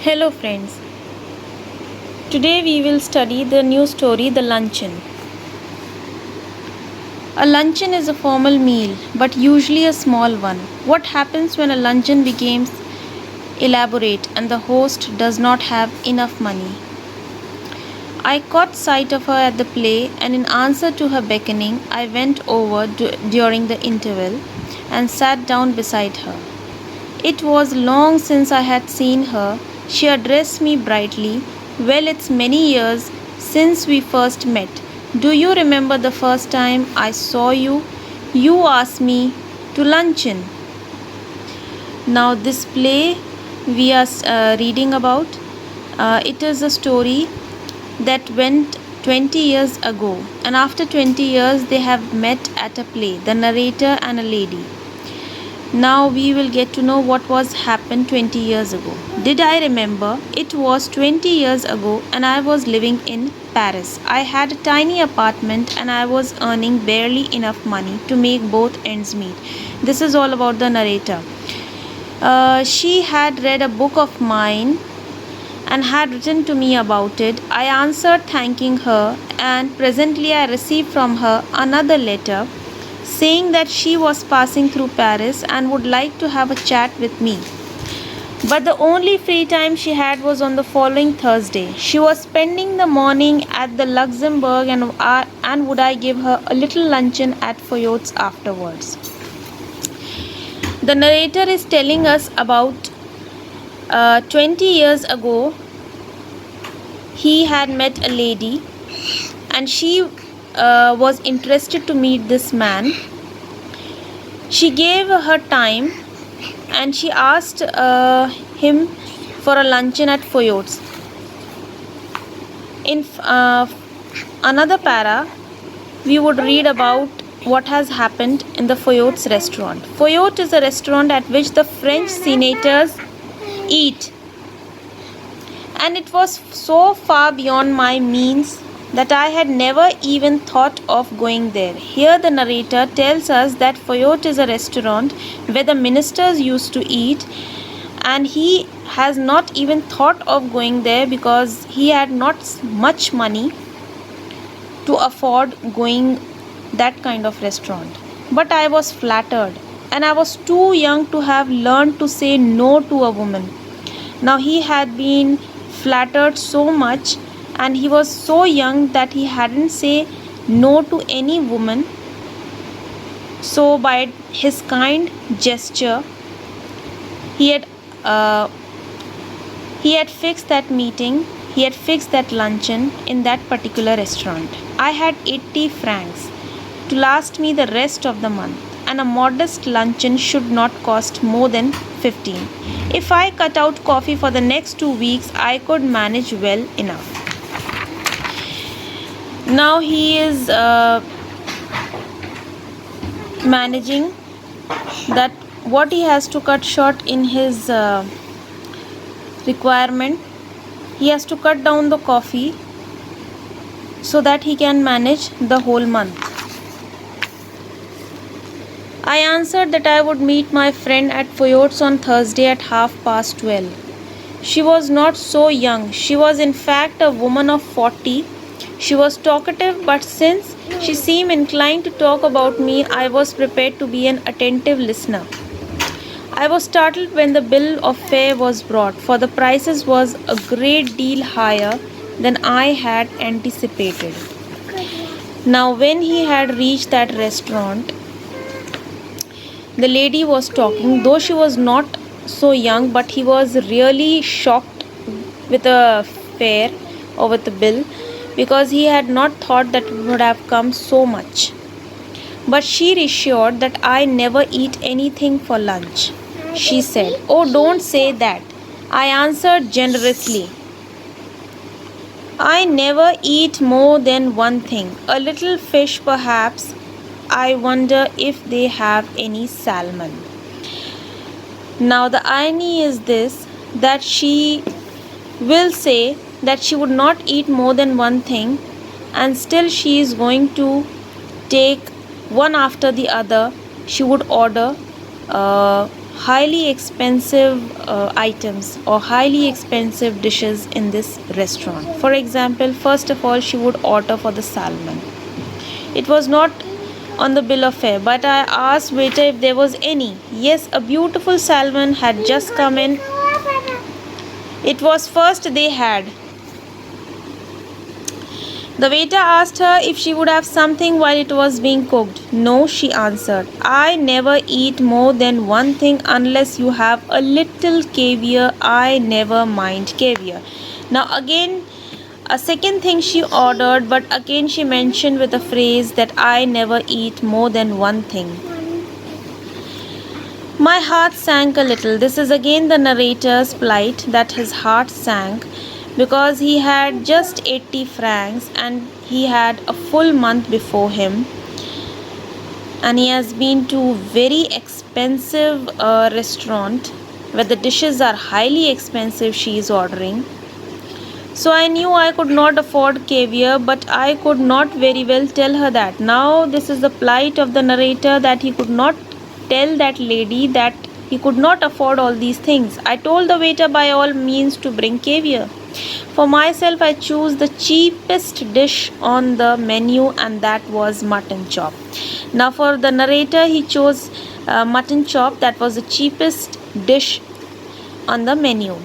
Hello friends. Today we will study the new story The Luncheon. A luncheon is a formal meal, but usually a small one. What happens when a luncheon becomes elaborate and the host does not have enough money? I caught sight of her at the play, and in answer to her beckoning, I went over during the interval and sat down beside her. It was long since I had seen her. She addressed me brightly. Well, it's many years since we first met. Do you remember the first time I saw you? You asked me to luncheon. Now, this play we are reading about, it is a story that went 20 years ago, and after 20 years, they have met at a play, the narrator and a lady. Now we will get to know what was happened 20 years ago. Did I remember? It was 20 years ago and I was living in Paris. I had a tiny apartment and I was earning barely enough money to make both ends meet. This is all about the narrator. She had read a book of mine and had written to me about it. I answered thanking her, and presently I received from her another letter saying that she was passing through Paris and would like to have a chat with me. But the only free time she had was on the following Thursday. She was spending the morning at the Luxembourg, and would I give her a little luncheon at Foyot's afterwards. The narrator is telling us about 20 years ago he had met a lady, and she was interested to meet this man. She gave her time and she asked him for a luncheon at Foyot's. In another para, we would read about what has happened in the Foyot's restaurant. Foyot is a restaurant at which the French senators eat, and it was so far beyond my means that I had never even thought of going there. Here the narrator tells us that Foyot is a restaurant where the ministers used to eat, and he has not even thought of going there because he had not much money to afford going that kind of restaurant. But I was flattered, and I was too young to have learned to say no to a woman. Now he had been flattered so much, and he was so young that he hadn't say no to any woman. So by his kind gesture, he had fixed that meeting. He had fixed that luncheon in that particular restaurant. I had 80 francs to last me the rest of the month, and a modest luncheon should not cost more than 15. If I cut out coffee for the next 2 weeks, I could manage well enough. Now he is managing that what he has to cut short in his requirement. He has to cut down the coffee so that he can manage the whole month. I answered that I would meet my friend at Foyot's on Thursday at 12:30. She was not so young. She was in fact a woman of 40. She was talkative, but since she seemed inclined to talk about me, I was prepared to be an attentive listener. I was startled when the bill of fare was brought, for the prices was a great deal higher than I had anticipated. Now, when he had reached that restaurant, the lady was talking, though she was not so young, but he was really shocked with the fare or with the bill, because he had not thought that it would have come so much. But she reassured that I never eat anything for lunch. She said, "Oh, don't say that." I answered generously, "I never eat more than one thing. A little fish, perhaps. I wonder if they have any salmon." Now the irony is this, that she will say that she would not eat more than one thing, and still she is going to take one after the other. She would order highly expensive items or highly expensive dishes in this restaurant. For example, first of all, she would order for the salmon. It was not on the bill of fare, but I asked waiter if there was any. Yes, a beautiful salmon had just come in. It was first they had. The waiter asked her if she would have something while it was being cooked. No, she answered. I never eat more than one thing unless you have a little caviar. I never mind caviar. Now, again, a second thing she ordered, but again she mentioned with a phrase that I never eat more than one thing. My heart sank a little. This is again the narrator's plight, that his heart sank because he had just 80 francs and he had a full month before him, and he has been to very expensive restaurant where the dishes are highly expensive she is ordering. So I knew I could not afford caviar, but I could not very well tell her that. Now this is the plight of the narrator, that he could not tell that lady that he could not afford all these things. I told the waiter by all means to bring caviar. For myself, I chose the cheapest dish on the menu, and that was mutton chop. Now for the narrator, he chose mutton chop. That was the cheapest dish on the menu.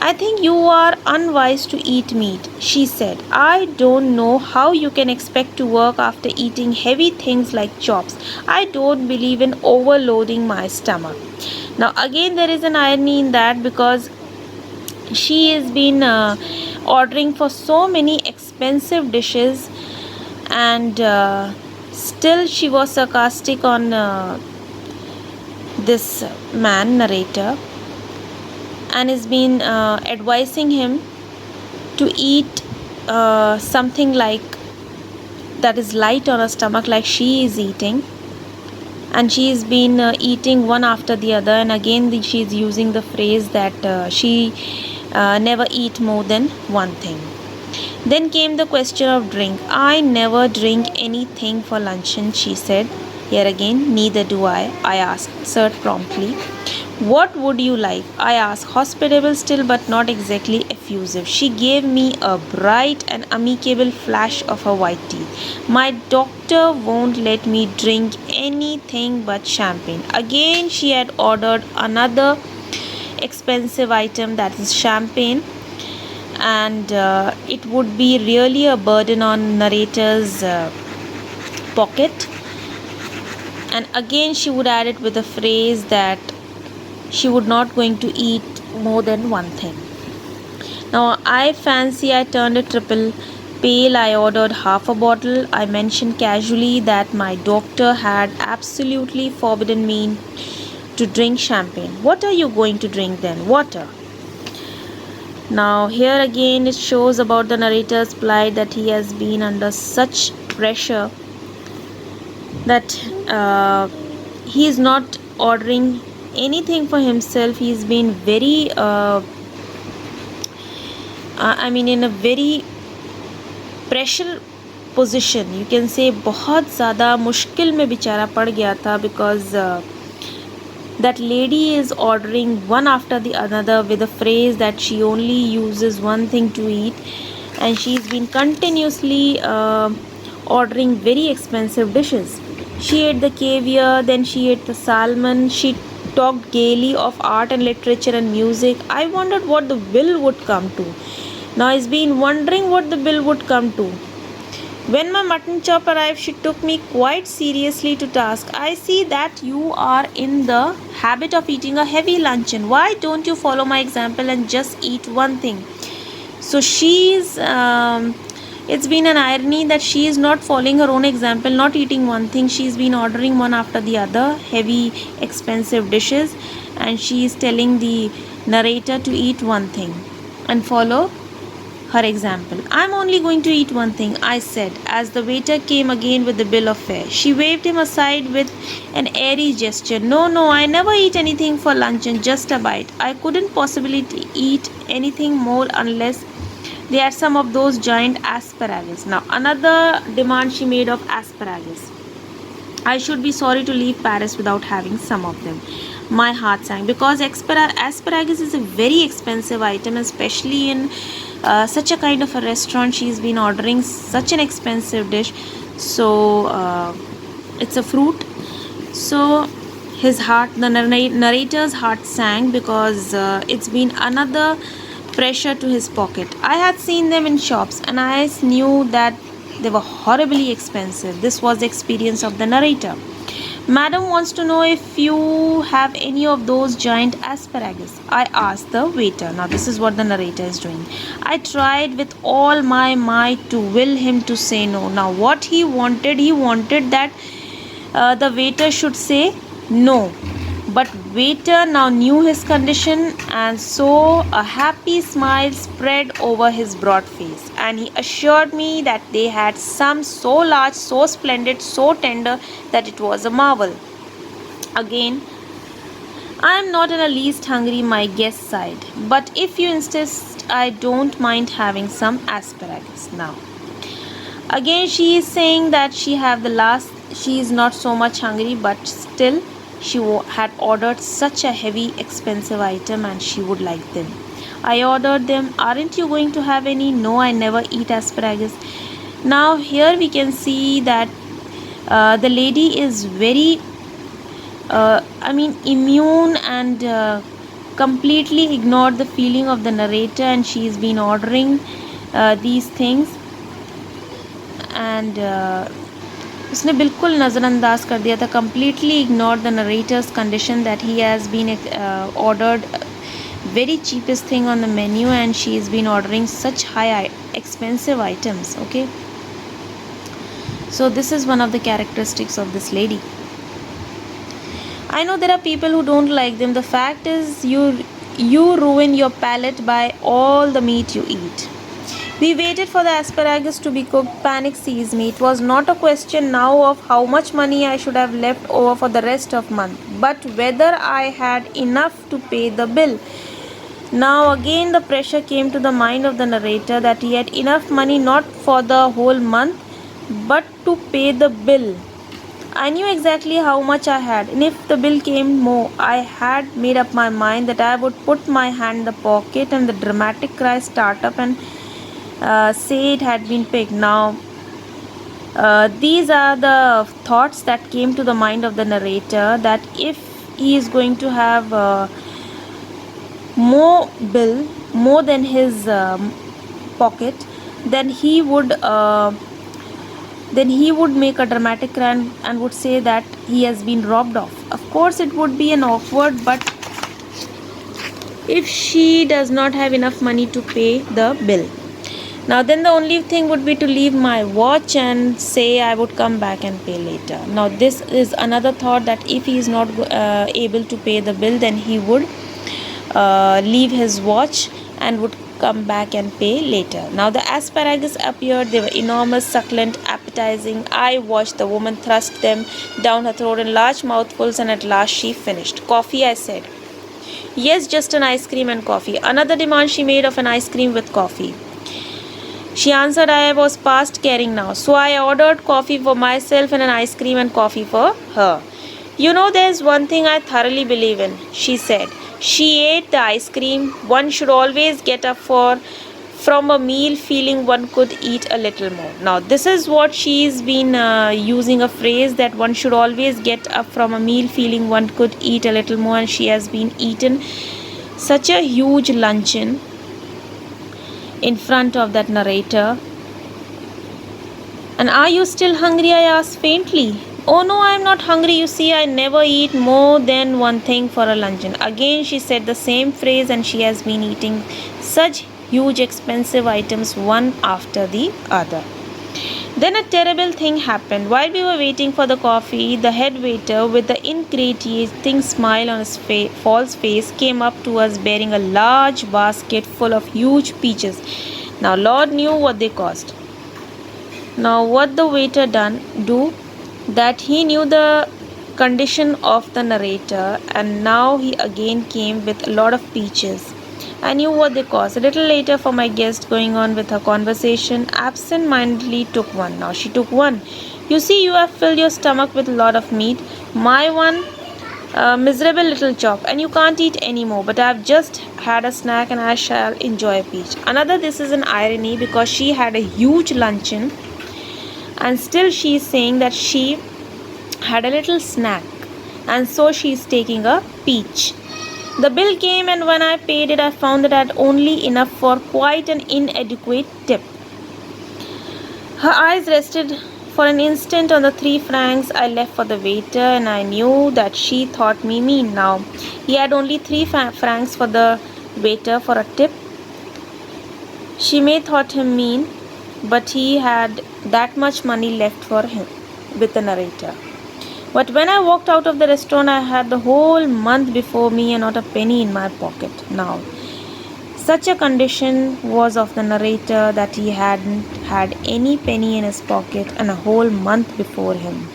I think you are unwise to eat meat, she said. I don't know how you can expect to work after eating heavy things like chops. I don't believe in overloading my stomach. Now, again, there is an irony in that because she has been ordering for so many expensive dishes, and still she was sarcastic on this man, narrator, and has been advising him to eat something like that is light on her stomach, like she is eating, and she has been eating one after the other, and again she is using the phrase that she never eat more than one thing. Then came the question of drink. I never drink anything for luncheon, she said. Here again, neither do I answered promptly. What would you like? I asked, hospitable still but not exactly effusive. She gave me a bright and amicable flash of her white teeth. My doctor won't let me drink anything but champagne. Again, she had ordered another expensive item, that is champagne, and it would be really a burden on narrator's pocket. And again, she would add it with a phrase that she would not going to eat more than one thing. Now I fancy I turned a triple pale. I ordered half a bottle. I mentioned casually that my doctor had absolutely forbidden me to drink champagne. What are you going to drink then? Water. Now here again it shows about the narrator's plight, that he has been under such pressure that he is not ordering anything for himself. He's been very in a very pressure position, you can say. बहुत ज़्यादा मुश्किल में बेचारा पड़ गया था because that lady is ordering one after the other with a phrase that she only uses one thing to eat, and she's been continuously ordering very expensive dishes. She ate the caviar, then she ate the salmon. She talked gaily of art and literature and music. I wondered what the bill would come to. Now I've been wondering what the bill would come to. When my mutton chop arrived, she took me quite seriously to task. I see that you are in the habit of eating a heavy luncheon. Why don't you follow my example and just eat one thing? So she's it's been an irony that she is not following her own example, not eating one thing. She's been ordering one after the other, heavy, expensive dishes, and she is telling the narrator to eat one thing and follow her example. I'm only going to eat one thing, I said, as the waiter came again with the bill of fare. She waved him aside with an airy gesture. No, I never eat anything for luncheon, just a bite. I couldn't possibly eat anything more unless they had some of those giant asparagus. Now, another demand she made of asparagus. I should be sorry to leave Paris without having some of them. My heart sank because asparagus is a very expensive item, especially in such a kind of a restaurant. She's been ordering such an expensive dish, so it's a fruit. So the narrator's heart sank because it's been another pressure to his pocket. I had seen them in shops and I knew that they were horribly expensive. This was the experience of the narrator. Madam wants to know if you have any of those giant asparagus. I asked the waiter. Now, this is what the narrator is doing. I tried with all my might to will him to say no. Now, what he wanted that the waiter should say no. But waiter now knew his condition, and so a happy smile spread over his broad face, and he assured me that they had some so large, so splendid, so tender that it was a marvel. Again, I am not in the least hungry, my guest sighed, but if you insist, I don't mind having some asparagus now. Again, she is saying that she is not so much hungry, but still she had ordered such a heavy, expensive item and she would like them. I ordered them. Aren't you going to have any? No, I never eat asparagus. Now, here we can see that the lady is very, immune and completely ignored the feeling of the narrator, and she's been ordering these things. And उसने बिल्कुल नज़रअंदाज कर दिया था, completely ignored the narrator's condition that he has been ordered very cheapest thing on the menu and she has been ordering such high expensive items. Okay, so this is one of the characteristics of this lady. I know there are people who don't like them. The fact is you ruin your palate by all the meat you eat. We waited for the asparagus to be cooked. Panic seized me. It was not a question now of how much money I should have left over for the rest of month, but whether I had enough to pay the bill. Now again the pressure came to the mind of the narrator that he had enough money not for the whole month, but to pay the bill. I knew exactly how much I had, and if the bill came more, I had made up my mind that I would put my hand in the pocket and the dramatic cry start up and say it had been picked. Now, these are the thoughts that came to the mind of the narrator, that if he is going to have more than his pocket, then he would make a dramatic cry and would say that he has been robbed of. Of course, it would be an awkward, but if she does not have enough money to pay the bill, now then the only thing would be to leave my watch and say I would come back and pay later. Now this is another thought, that if he is not able to pay the bill, then he would leave his watch and would come back and pay later. Now the asparagus appeared. They were enormous, succulent, appetizing. I watched the woman thrust them down her throat in large mouthfuls, and at last she finished. Coffee, I said. Yes, just an ice cream and coffee. Another demand she made of an ice cream with coffee. She answered I was past caring now, so I ordered coffee for myself and an ice cream and coffee for her. You know, there's one thing I thoroughly believe in, she said. She ate the ice cream. One should always get up from a meal feeling one could eat a little more. Now, this is what she's been using, a phrase that one should always get up from a meal feeling one could eat a little more, and she has been eaten such a huge luncheon in front of that narrator. And are you still hungry? I asked faintly. Oh no, I am not hungry. You see, I never eat more than one thing for a luncheon. Again, she said the same phrase, and she has been eating such huge expensive items one after the other. Then a terrible thing happened. While we were waiting for the coffee, the head waiter, with the ingratiating smile on his false face, came up to us bearing a large basket full of huge peaches. Now, Lord knew what they cost. Now, what the waiter do? That he knew the condition of the narrator, and now he again came with a lot of peaches. I knew what they cost. A little later, for my guest, going on with her conversation, absent-mindedly took one. Now she took one. You see, you have filled your stomach with a lot of meat. My one Miserable little chop, and you can't eat anymore, but I've just had a snack and I shall enjoy a peach. Another, this is an irony because she had a huge luncheon and still she is saying that she had a little snack and so she is taking a peach. The bill came, and when I paid it, I found that I had only enough for quite an inadequate tip. Her eyes rested for an instant on the 3 francs I left for the waiter, and I knew that she thought me mean. Now, he had only 3 francs for the waiter for a tip. She may thought him mean, but he had that much money left for him with the narrator. But when I walked out of the restaurant, I had the whole month before me and not a penny in my pocket. Now, such a condition was of the narrator that he hadn't had any penny in his pocket and a whole month before him.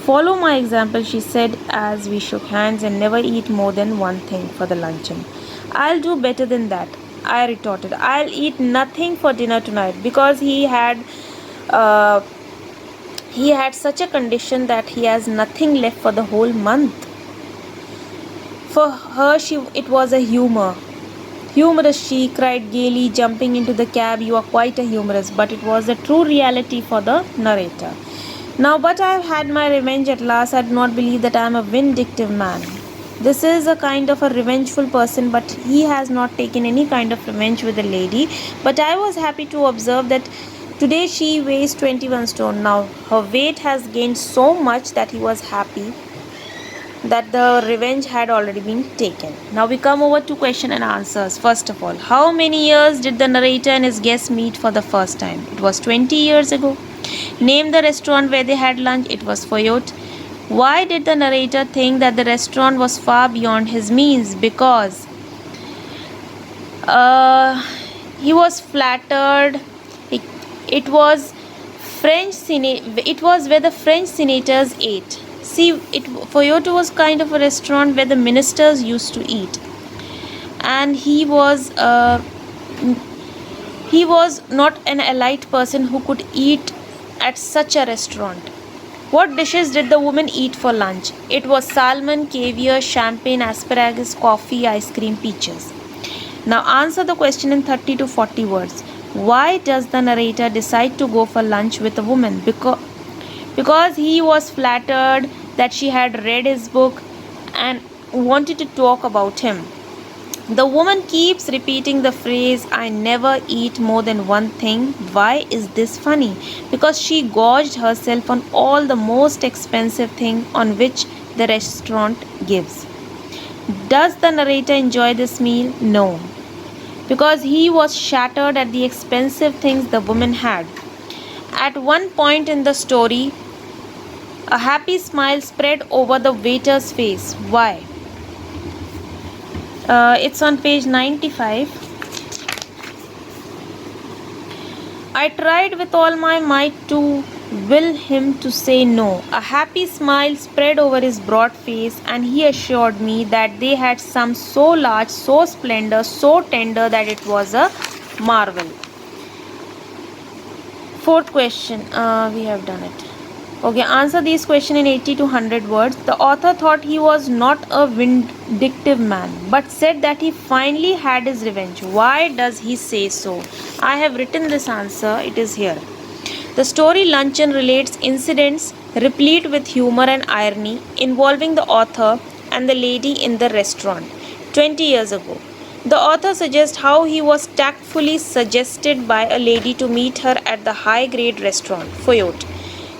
Follow my example, she said as we shook hands, and never eat more than one thing for the luncheon. I'll do better than that, I retorted. I'll eat nothing for dinner tonight because he had such a condition that he has nothing left for the whole month. For her, it was a humor. Humorous, she cried gaily, jumping into the cab. You are quite a humorous, but it was a true reality for the narrator. Now, but I have had my revenge at last. I do not believe that I am a vindictive man. This is a kind of a revengeful person, but he has not taken any kind of revenge with the lady. But I was happy to observe that today she weighs 21 stone. Now, her weight has gained so much that he was happy that the revenge had already been taken. Now we come over to question and answers. First of all, how many years did the narrator and his guests meet for the first time? It was 20 years ago. Name the restaurant where they had lunch. It was Fayot. Why did the narrator think that the restaurant was far beyond his means? Because he was flattered. It was where the French senators ate. See, Fayot was kind of a restaurant where the ministers used to eat, and he was not an elite person who could eat at such a restaurant. What dishes did the woman eat for lunch? It was salmon, caviar, champagne, asparagus, coffee, ice cream, peaches. Now answer the question in 30 to 40 words. Why does the narrator decide to go for lunch with a woman? Because he was flattered that she had read his book and wanted to talk about him. The woman keeps repeating the phrase, I never eat more than one thing. Why is this funny? Because she gorged herself on all the most expensive thing on which the restaurant gives. Does the narrator enjoy this meal? No. Because he was shattered at the expensive things the woman had. At one point in the story, a happy smile spread over the waiter's face. Why? It's on page 95. I tried with all my might to will him to say no. A happy smile spread over his broad face, and he assured me that they had some so large, so splendid, so tender that it was a marvel. Fourth question. We have done it. Okay, answer these questions in 80 to 100 words. The author thought he was not a vindictive man, but said that he finally had his revenge. Why does he say so? I have written this answer. It is here. The story Luncheon relates incidents replete with humor and irony involving the author and the lady in the restaurant 20 years ago. The author suggests how he was tactfully suggested by a lady to meet her at the high-grade restaurant, Fayot.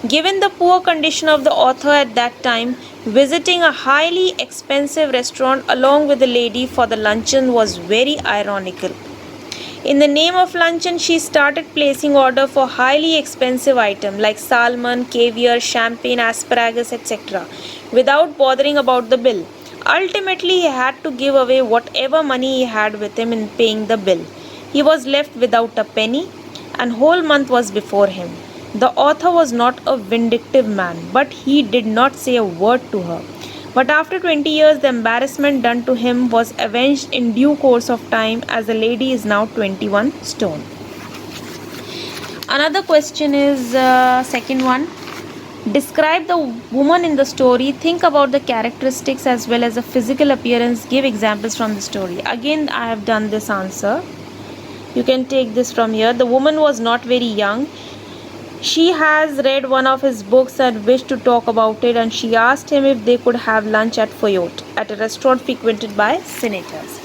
Given the poor condition of the author at that time, visiting a highly expensive restaurant along with the lady for the luncheon was very ironical. In the name of luncheon, she started placing order for highly expensive items like salmon, caviar, champagne, asparagus, etc. without bothering about the bill. Ultimately, he had to give away whatever money he had with him in paying the bill. He was left without a penny, and whole month was before him. The author was not a vindictive man, but he did not say a word to her. But after 20 years, the embarrassment done to him was avenged in due course of time, as the lady is now 21 stone. Another question is second one. Describe the woman in the story. Think about the characteristics as well as the physical appearance. Give examples from the story. Again, I have done this answer. You can take this from here. The woman was not very young. She has read one of his books and wished to talk about it, and she asked him if they could have lunch at Fayot, at a restaurant frequented by senators.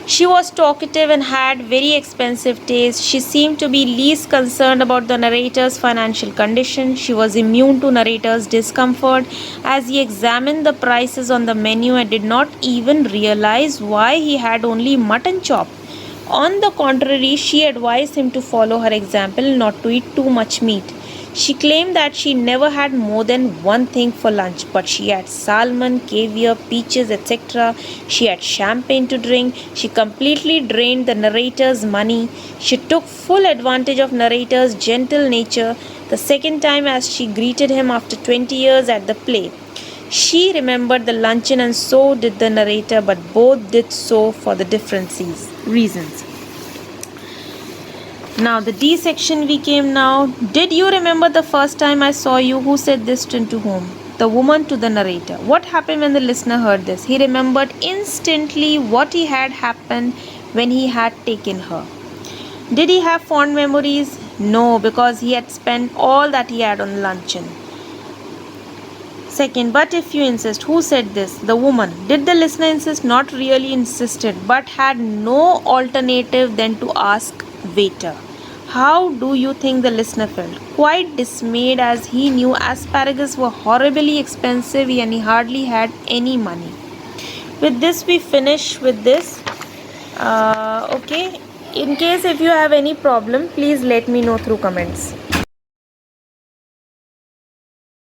She was talkative and had very expensive taste. She seemed to be least concerned about the narrator's financial condition. She was immune to narrator's discomfort as he examined the prices on the menu and did not even realize why he had only mutton chop. On the contrary, she advised him to follow her example, not to eat too much meat. She claimed that she never had more than one thing for lunch, but she had salmon, caviar, peaches, etc. She had champagne to drink. She completely drained the narrator's money. She took full advantage of narrator's gentle nature the second time as she greeted him after 20 years at the play. She remembered the luncheon and so did the narrator, but both did so for the different reasons. Now, the D section we came now. Did you remember the first time I saw you? Who said this to whom? The woman to the narrator. What happened when the listener heard this? He remembered instantly what he had happened when he had taken her. Did he have fond memories? No, because he had spent all that he had on luncheon. Second, but if you insist, who said this? The woman. Did the listener insist? Not really insisted, but had no alternative than to ask waiter. How do you think the listener felt? Quite dismayed, as he knew asparagus were horribly expensive and he hardly had any money. With this, we finish with this. Okay. In case if you have any problem, please let me know through comments.